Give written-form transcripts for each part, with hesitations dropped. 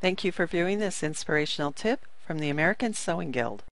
Thank you for viewing this inspirational tip from the American Sewing Guild.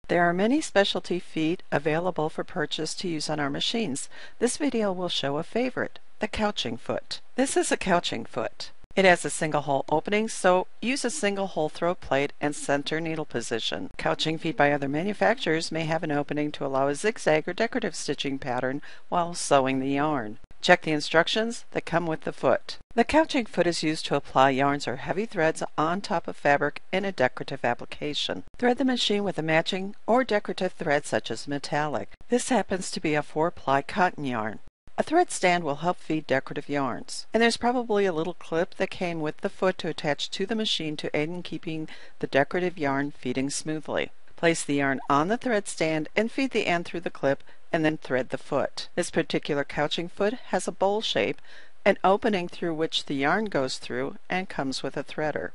There are many specialty feet available for purchase to use on our machines. This video will show a favorite, the couching foot. This is a couching foot. It has a single hole opening, so use a single hole throat plate and center needle position. Couching feet by other manufacturers may have an opening to allow a zigzag or decorative stitching pattern while sewing the yarn. Check the instructions that come with the foot. The couching foot is used to apply yarns or heavy threads on top of fabric in a decorative application. Thread the machine with a matching or decorative thread such as metallic. This happens to be a 4-ply cotton yarn. A thread stand will help feed decorative yarns. And there's probably a little clip that came with the foot to attach to the machine to aid in keeping the decorative yarn feeding smoothly. Place the yarn on the thread stand and feed the end through the clip and then thread the foot. This particular couching foot has a bowl shape, an opening through which the yarn goes through, and comes with a threader.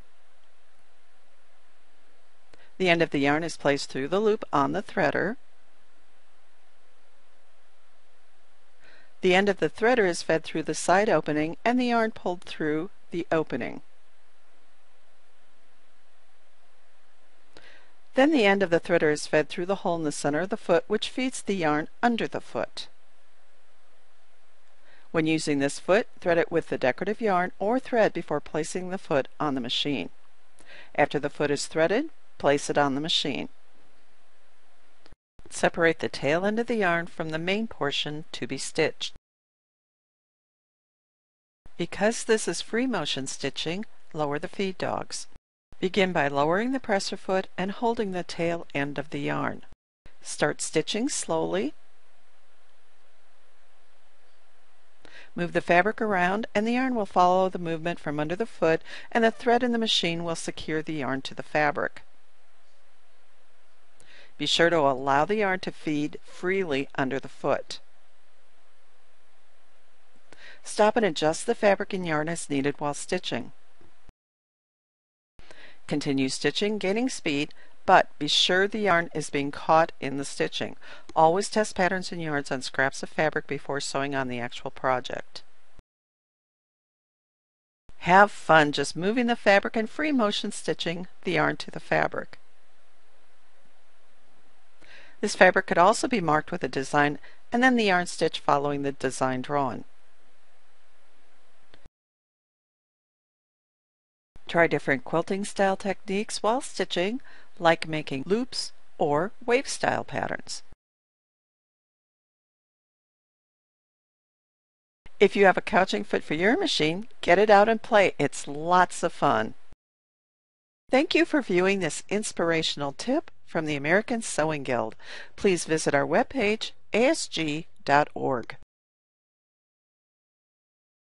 The end of the yarn is placed through the loop on the threader. The end of the threader is fed through the side opening and the yarn pulled through the opening. Then the end of the threader is fed through the hole in the center of the foot, which feeds the yarn under the foot. When using this foot, thread it with the decorative yarn or thread before placing the foot on the machine. After the foot is threaded, place it on the machine. Separate the tail end of the yarn from the main portion to be stitched. Because this is free motion stitching, lower the feed dogs. Begin by lowering the presser foot and holding the tail end of the yarn. Start stitching slowly. Move the fabric around and the yarn will follow the movement from under the foot, and the thread in the machine will secure the yarn to the fabric. Be sure to allow the yarn to feed freely under the foot. Stop and adjust the fabric and yarn as needed while stitching. Continue stitching, gaining speed, but be sure the yarn is being caught in the stitching. Always test patterns and yarns on scraps of fabric before sewing on the actual project. Have fun just moving the fabric and free motion stitching the yarn to the fabric. This fabric could also be marked with a design and then the yarn stitch following the design drawn. Try different quilting style techniques while stitching, like making loops or wave style patterns. If you have a couching foot for your machine, get it out and play. It's lots of fun. Thank you for viewing this inspirational tip from the American Sewing Guild. Please visit our webpage, asg.org.